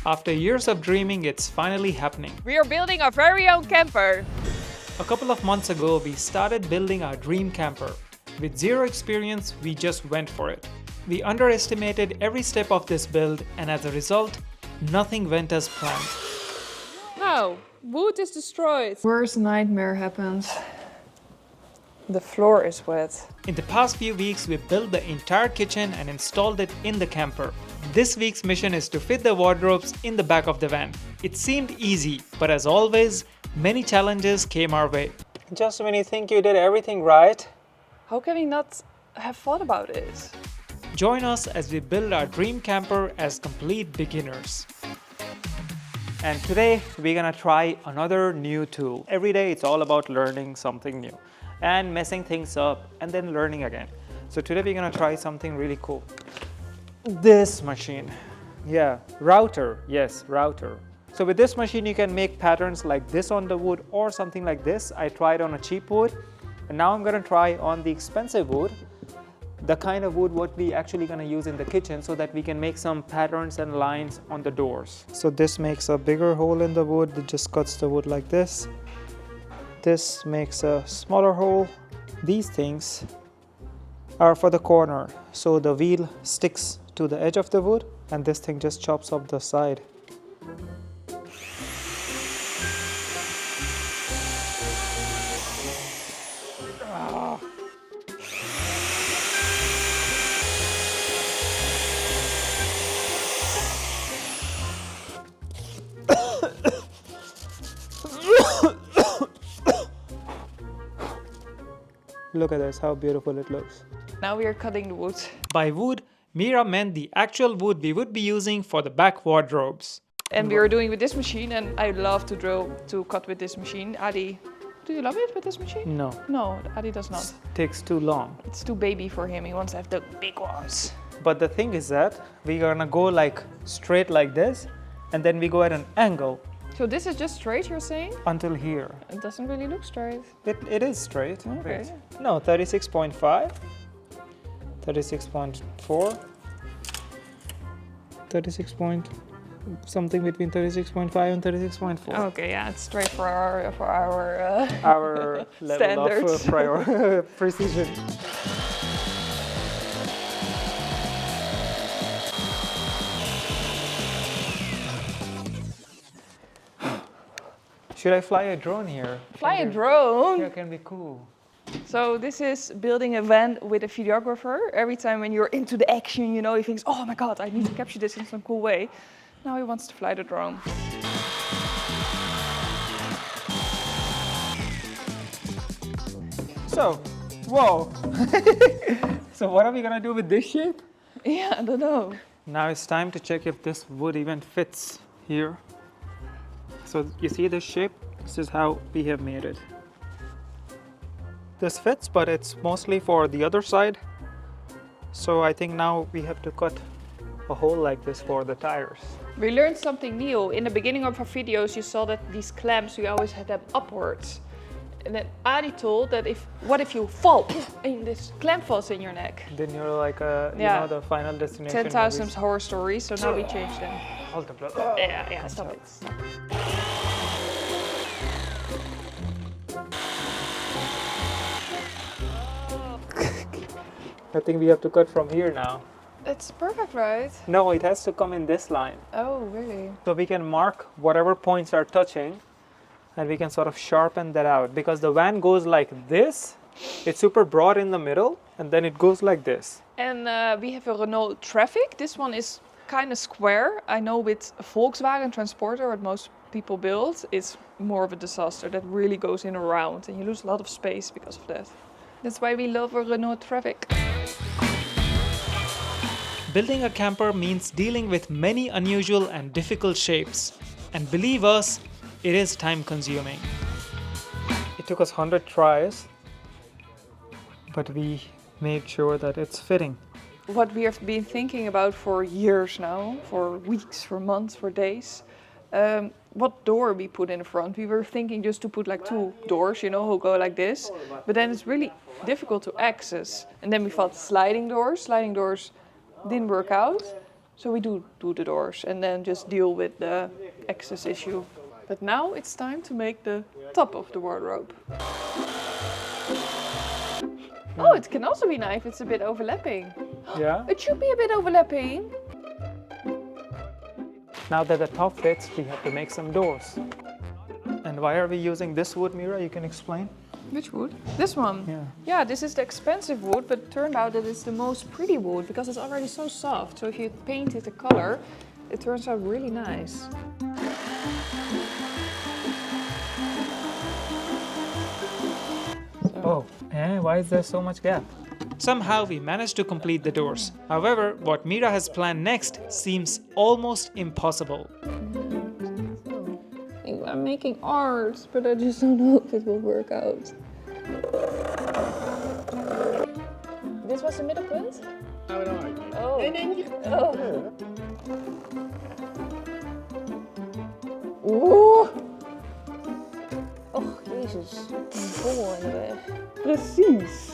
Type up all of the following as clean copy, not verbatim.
After years of dreaming, it's finally happening. We are building our very own camper. A couple of months ago, we started building our dream camper. With zero experience, we just went for it. We underestimated every step of this build, and as a result, nothing went as planned. No, wood is destroyed. Worst nightmare happens. The floor is wet. In the past few weeks, we built the entire kitchen and installed it in the camper. This week's mission is to fit the wardrobes in the back of the van. It seemed easy, but as always, many challenges came our way. Just when you think you did everything right, How can we not have thought about it? join us as we build our dream camper as complete beginners. And today we're gonna try another new tool. Every day it's all about learning something new and messing things up and then learning again. So today we're gonna try something really cool. This machine. Yeah, router. Yes, router. So with this machine you can make patterns like this on the wood or something like this. I tried on a cheap wood and now I'm gonna try on the expensive wood, the kind of wood what we actually gonna use in the kitchen so that we can make some patterns and lines on the doors. So this makes a bigger hole in the wood. It just cuts the wood like this. This makes a smaller hole. These things are for the corner, so the wheel sticks to the edge of the wood and this thing just chops up the side. Look at this, how beautiful it looks. Now we are cutting the wood. By wood, Mira meant the actual wood we would be using for the back wardrobes. And we are doing with this machine, and I love to cut with this machine. Adi, do you love it with this machine? No, No, Adi does not. takes too long. It's too baby for him. He wants to have the big ones. But the thing is that we're gonna go like straight like this and then we go at an angle So this is just straight, you're saying? until here. It doesn't really look straight. It is straight. Okay. Wait. No, 36.5, 36.4, 36 point, something between 36.5 and 36.4. Okay, yeah, it's straight for our Our level standards. of precision. Should I fly a drone here? Fly a drone. Yeah, can be cool. So this is building a van with a videographer. Every time when you're into the action, you know, he thinks, oh my God, I need to capture this in some cool way. Now he wants to fly the drone. So, whoa. So what are we gonna do with this shape? Yeah, I don't know. Now it's time to check if this wood even fits here. So you see this shape? This is how we have made it. This fits, but it's mostly for the other side. So I think now we have to cut a hole like this for the tires. We learned something new. In the beginning of our videos, you saw that these clamps, we always had them upwards. And then Adi told that what if you fall and this clamp falls in your neck? Then you're like, you Yeah. know, the Final Destination 10,000 movies. horror stories, so now we changed them. Hold the blood. Yeah, stop it. I think we have to cut from here now. It's perfect, right? No, it has to come in this line. Oh, really? So we can mark whatever points are touching and we can sort of sharpen that out because the van goes like this. It's super broad in the middle and then it goes like this. And we have a Renault Traffic. This one is kind of square. I know with a Volkswagen Transporter, what most people build, it's more of a disaster. That really goes in around and you lose a lot of space because of that. That's why we love a Renault Traffic. Building a camper means dealing with many unusual and difficult shapes. And believe us, it is time consuming. It took us 100 tries, but we made sure that it's fitting. What we have been thinking about for years now, for weeks, for months, for days, what door we put in the front. We were thinking just to put like 2 doors, you know, who go like this. But then it's really difficult to access. And then we thought sliding doors. Sliding doors didn't work out. So we do the doors and then just deal with the access issue. But now it's time to make the top of the wardrobe. Oh, it can also be nice if it's a bit overlapping. Yeah. It should be a bit overlapping. Now that the top fits, we have to make some doors. And why are we using this wood, Mira? You can explain? Which wood? This one. Yeah. Yeah, this is the expensive wood, but it turned out that it's the most pretty wood because it's already so soft. So if you paint it a color, it turns out really nice. Oh, why is there so much gap? Somehow we managed to complete the doors. However, what Mira has planned next seems almost impossible. I'm making art, but I just don't know if it will work out. This was the middle point? Oh. Oh. Oeh. Och, jezus. Een bol in de weg. Precies.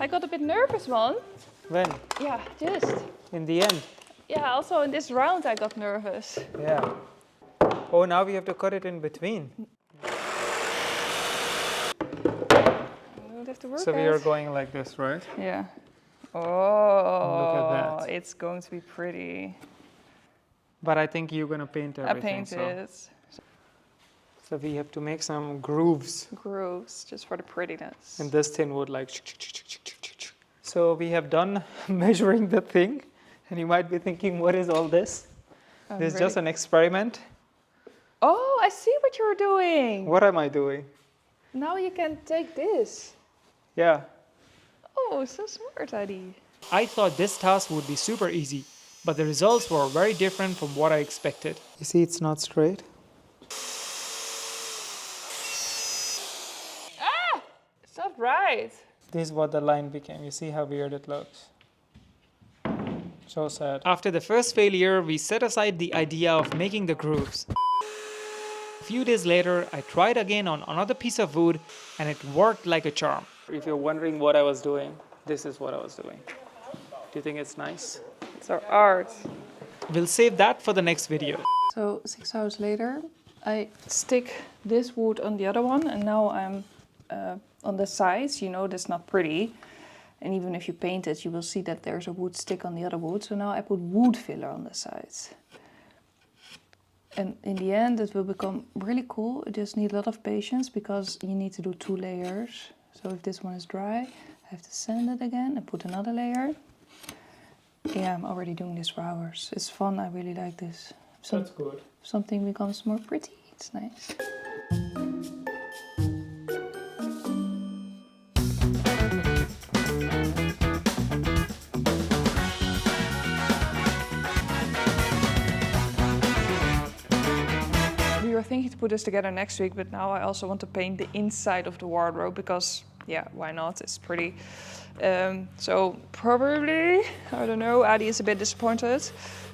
I got a bit nervous, man. When? Yeah, just. In the end? Yeah, also in this round I got nervous. Yeah. Oh, now we have to cut it in between. Don't have to work So we are out. going like this, right? Yeah. Oh, Look at that. It's going to be pretty. But I think you're gonna paint I everything. painted So we have to make some grooves. grooves just for the prettiness. And this thin wood like. So we have done measuring the thing, and you might be thinking, what is all this? This is just an experiment. Oh, I see what you're doing. What am I doing? Now you can take this. Yeah. Oh, so smart, Adi. I thought this task would be super easy, but the results were very different from what I expected. You see, it's not straight. It's not right. This is what the line became. You see how weird it looks? So sad. After the first failure, we set aside the idea of making the grooves. A few days later, I tried again on another piece of wood, and it worked like a charm. If you're wondering what I was doing, this is what I was doing. Do you think it's nice? It's our art. We'll save that for the next video. So 6 hours later, I stick this wood on the other one, and now I'm on the sides. You know that's not pretty, and even if you paint it, you will see that there's a wood stick on the other wood. So now I put wood filler on the sides. And in the end, it will become really cool. It just needs a lot of patience because you need to do 2 layers. So if this one is dry, I have to sand it again and put another layer. Yeah, I'm already doing this for hours. It's fun. I really like this. That's good. If something becomes more pretty, it's nice. We were thinking to put this together next week, but now I also want to paint the inside of the wardrobe because, yeah, why not? It's pretty. So probably, I don't know, Adi is a bit disappointed.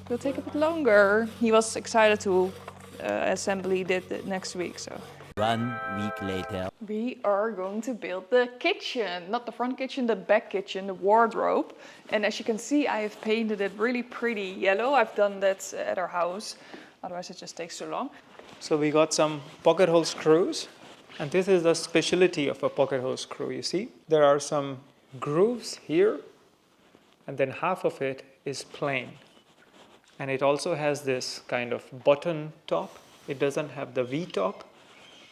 It'll take a bit longer. He was excited to assembly it next week, so. 1 week later. We are going to build the kitchen, not the front kitchen, the back kitchen, the wardrobe. And as you can see, I have painted it really pretty yellow. I've done that at our house, otherwise it just takes too long. So we got some pocket hole screws, and this is the specialty of a pocket hole screw. You see, there are some grooves here, and then half of it is plain. And it also has this kind of button top. It doesn't have the V top,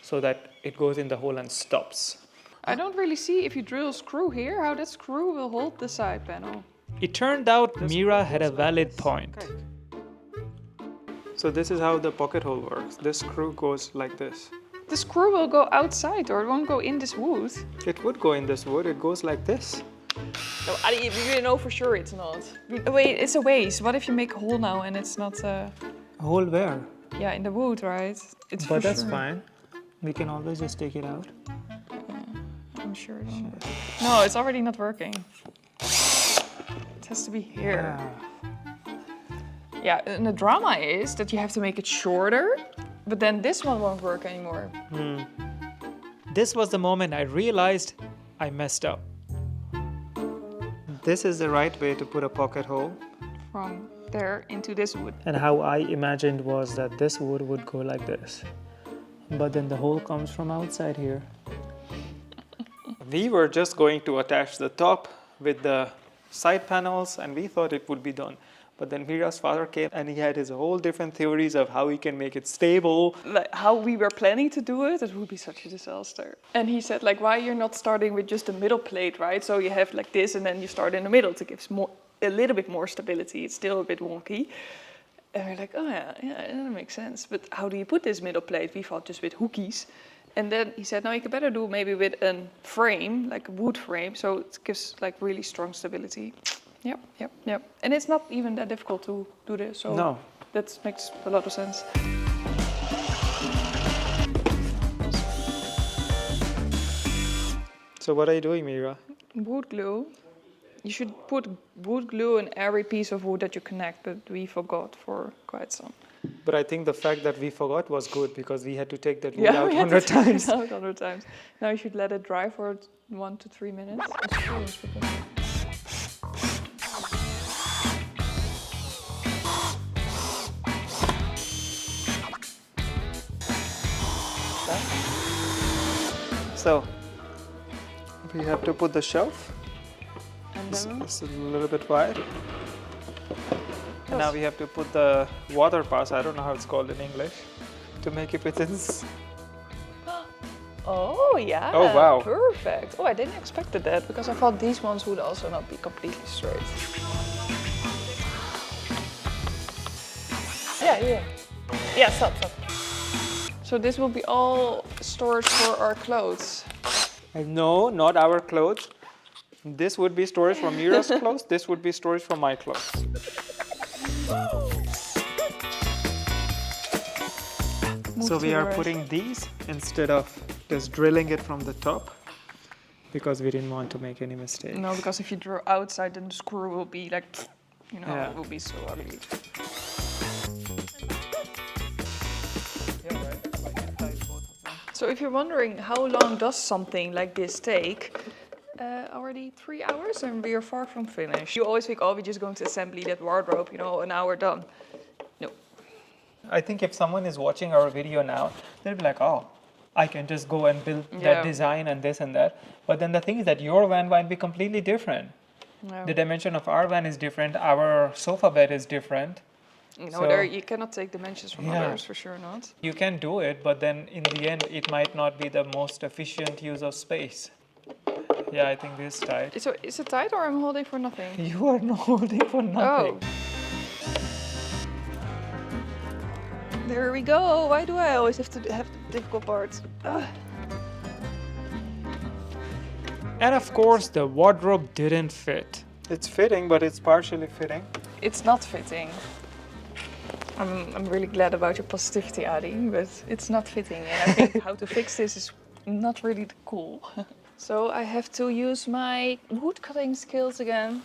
so that it goes in the hole and stops. I don't really see if you drill a screw here, how that screw will hold the side panel. It turned out Mira had a valid point. So this is how the pocket hole works. This screw goes like this. The screw will go outside or it won't go in this wood. It would go in this wood. It goes like this. No, Adi, you know for sure it's not. Wait, it's a waste. What if you make a hole now and it's not... A hole where? Yeah, in the wood, right? It's But for that's sure. fine. We can always just take it out. I'm sure it won't work. No, it's already not working. It has to be here. Ah. Yeah, and the drama is that you have to make it shorter, but then this one won't work anymore. This was the moment I realized I messed up. This is the right way to put a pocket hole. From there into this wood. And how I imagined was that this wood would go like this. But then the hole comes from outside here. We were just going to attach the top with the side panels and we thought it would be done. But then Mira's father came and he had his whole different theories of how he can make it stable. Like how we were planning to do it would be such a disaster. And he said, like, why you're not starting with just a middle plate, right? So you have like this and then you start in the middle to give a little bit more stability. It's still a bit wonky. And we're like, oh yeah, that makes sense. But how do you put this middle plate? We thought just with hookies. And then he said, no, you could better do maybe with a frame, like a wood frame. So it gives like really strong stability. Yep. And it's not even that difficult to do this. So No. that makes a lot of sense. So what are you doing, Mira? Wood glue. You should put wood glue in every piece of wood that you connect, but we forgot for quite some. But I think the fact that we forgot was good because we had to take that wood Yeah, out we had 100 to take it times. out 100 times. Now you should let it dry for 1 to 3 minutes. So we have to put the shelf. And This then is a little bit wide. And now we have to put the water pass, I don't know how it's called in English, to make it within. oh yeah. Oh, wow. Perfect. Oh, I didn't expect that because I thought these ones would also not be completely straight. Yeah, stop. So this will be all storage for our clothes. No, not our clothes. This would be storage for Mira's clothes. This would be storage for my clothes. So we are putting these instead of just drilling it from the top because we didn't want to make any mistakes. No, because if you draw outside, then the screw will be like, Yeah. it will be so ugly. So if you're wondering how long does something like this take, already 3 hours and we are far from finished. You always think, oh, we're just going to assembly that wardrobe, an hour done. No. I think if someone is watching our video now, they'll be like, oh, I can just go and build Yeah. that design and this and that. But then the thing is that your van might be completely different. No. The dimension of our van is different. Our sofa bed is different. So- There you cannot take dimensions from Yeah. others, for sure not. You can do it, but then in the end, it might not be the most efficient use of space. Yeah, I think this is tight. So is it tight or I'm holding for nothing? You are not holding for nothing. Oh. There we go. Why do I always have to have the difficult parts? Ugh. And of course, the wardrobe didn't fit. It's fitting, but it's partially fitting. It's not fitting. I'm really glad about your positivity, Adi, but it's not fitting. And I think how to fix this is not really cool. So I have to use my wood cutting skills again.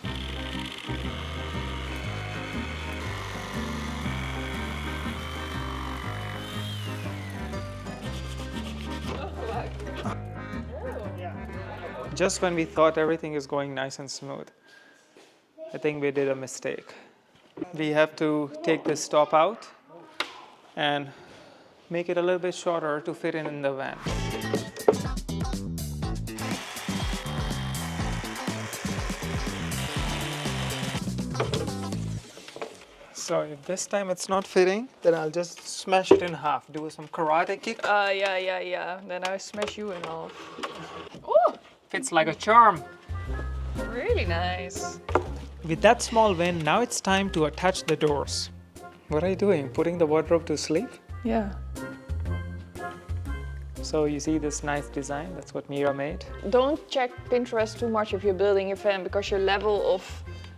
Just when we thought everything is going nice and smooth, I think we did a mistake. We have to take this top out and make it a little bit shorter to fit in the van. So if this time it's not fitting, then I'll just smash it in half. Do some karate kick. Yeah. Then I smash you in half. Oh, Fits like a charm. really nice. With that small van, now it's time to attach the doors. What are you doing? Putting the wardrobe to sleep? Yeah. So you see this nice design? That's what Mira made. Don't check Pinterest too much if you're building your van because your level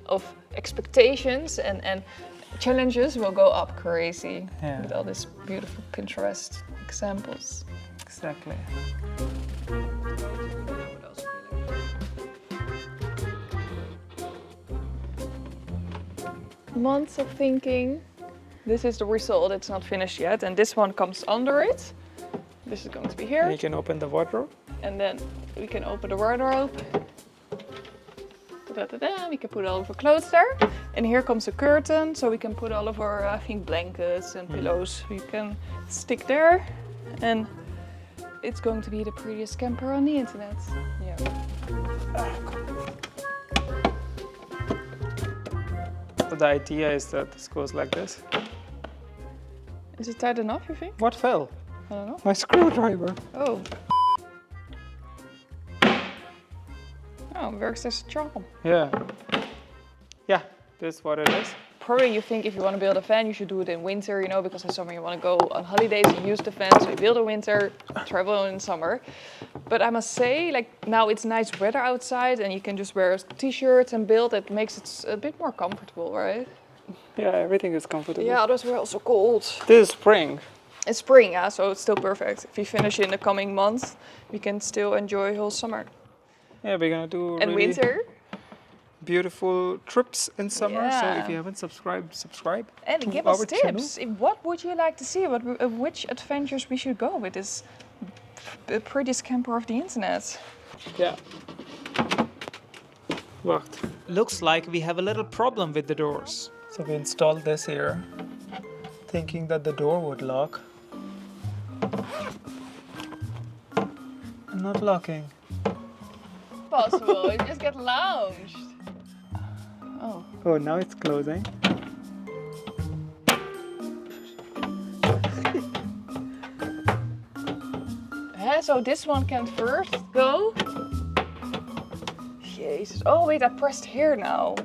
of expectations and challenges will go up crazy Yeah. with all these beautiful Pinterest examples. Exactly. months of thinking. This is the result. It's not finished yet, and this one comes under it. This is going to be And here, you can open the wardrobe. and then we can open the wardrobe. Da-da-da. We can put all of our clothes there, and here comes a curtain, so we can put all of our, I think, blankets and pillows. We can stick there, and it's going to be the prettiest camper on the internet. Yeah. So the idea is that this goes like this. Is it tight enough, you think? What fell? I don't know. My screwdriver. Oh. Oh, works as a charm. Yeah. Yeah, this is what it is. Probably you think if you want to build a fan, you should do it in winter, you know, because in summer you want to go on holidays and use the fan. So you build in winter, travel in summer. But I must say, like now it's nice weather outside and you can just wear t-shirts and build. It makes it a bit more comfortable, right? Yeah, everything is comfortable. Yeah, others were also cold. This is spring. It's spring, yeah, so it's still perfect. If we finish in the coming months, we can still enjoy whole summer. Yeah, we're gonna do And really winter. beautiful trips in summer. So Yeah. if you haven't subscribed, subscribe. And to give us our channel. tips. What would you like to see? Which adventures we should go with this prettiest camper of the internet? Yeah. Wacht. Looks like we have a little problem with the doors. So we installed this here, thinking that the door would lock. Not locking. Possible. You just get launched. Oh. Oh, now it's closing. So this one can first go. Jesus. Oh wait, I pressed here now.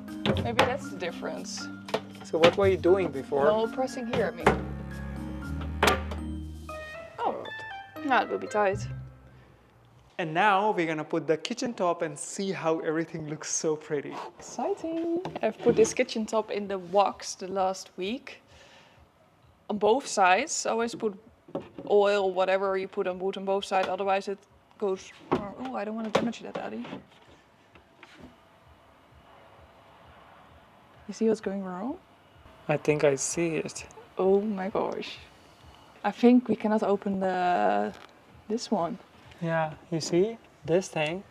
Maybe that's the difference. So what were you doing before? No, pressing here, I mean. Oh. Yeah, it will be tight. And now we're gonna put the kitchen top and see how everything looks so pretty. Exciting. I've put this kitchen top in the wax the last week. On both sides. Always put oil, whatever you put on wood on both sides, otherwise it goes. Oh, I don't want to damage that, Addy. You see what's going wrong? I think I see it. Oh my gosh. I think we cannot open this one. Yeah, you see this thing?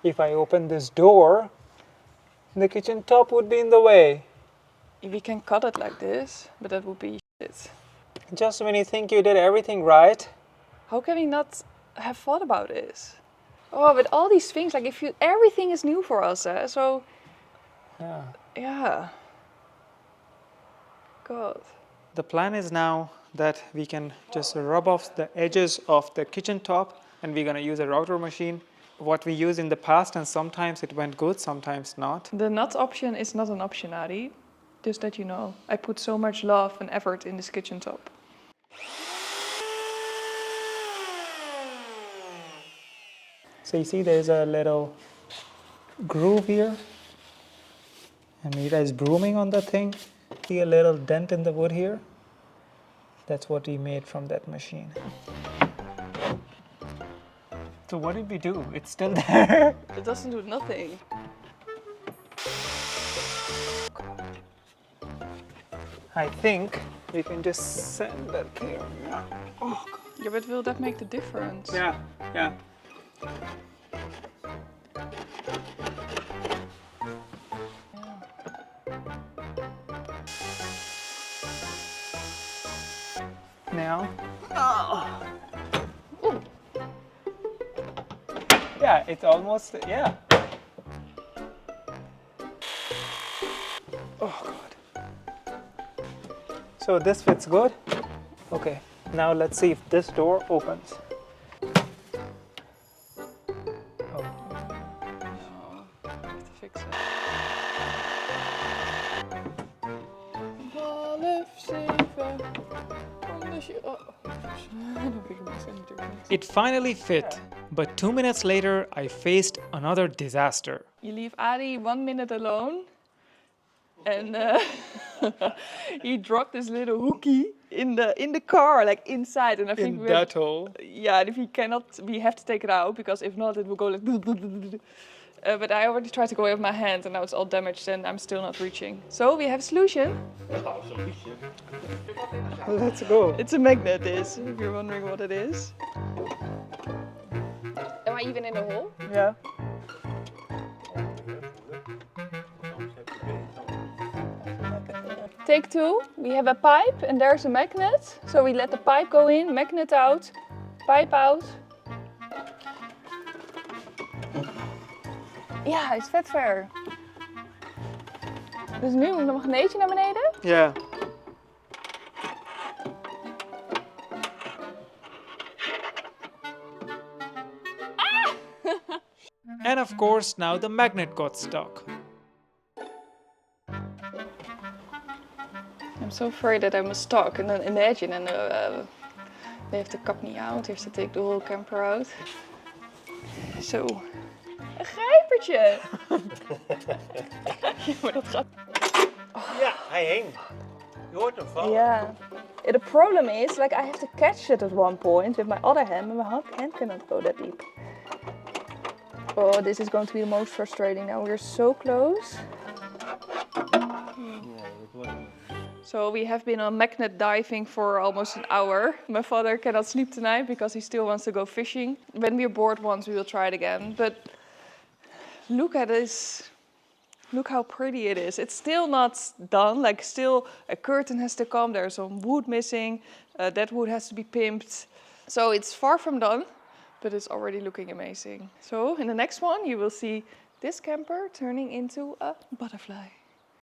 If I open this door, the kitchen top would be in the way. We can cut it like this, but that would be shit. Just when you think you did everything right. How can we not have thought about this? Oh, but all these things, like everything is new for us, eh? So Yeah. yeah. God. The plan is now that we can just rub off the edges of the kitchen top, and we're gonna use a router machine. What we used in the past, and sometimes it went good, sometimes not. The nut option is not an option, Adi. Just that you know. I put so much love and effort in this kitchen top. So you see there's a little groove here, and Mira is brooming on the thing. See a little dent in the wood here? That's what we made from that machine. So what did we do? It's still there. It doesn't do nothing. I think we can just send that there. Yeah. Oh, God. Yeah, but will that make the difference? Yeah, yeah. Now. Oh. Ooh. Yeah, it's almost, yeah. Oh, God. So this fits good? Okay, now let's see if this door opens. Oh. No, I have to fix it. It finally fit, but 2 minutes later I faced another disaster. You leave Adi 1 minute alone, and he dropped this little hooky in the car, like inside, and I think In that hole. yeah, and if he cannot, we have to take it out because if not, it will go like. But I already tried to go away with my hand and now it's all damaged and I'm still not reaching. So we have a solution. Let's go. It's a magnet, this, if you're wondering what it is. Am I even in the hole? Yeah. Take two, we have a pipe and there's a magnet. So we let the pipe go in, magnet out, pipe out. Ja, hij is vet ver. Dus nu moet een magneetje naar beneden. Yeah. And of course, now the magnet got stuck. I'm so afraid that I'm stuck. And then imagine, and they have to cut me out. They have to take the whole camper out. Zo. Een grijpertje! Ja, maar dat gaat... Ja, hij hing. Je hoort hem vallen. Yeah. The problem is, like, I have to catch it at one point with my other hand, but my hand cannot go that deep. Oh, this is going to be the most frustrating now. We're so close. So we have been on magnet diving for almost an hour. My father cannot sleep tonight because he still wants to go fishing. When we're bored once, we will try it again. But look at this. Look how pretty it is. It's still not done. Like, still a curtain has to come. There's some wood missing. That wood has to be pimped. So it's far from done, but it's already looking amazing. So in the next one, you will see this camper turning into a butterfly.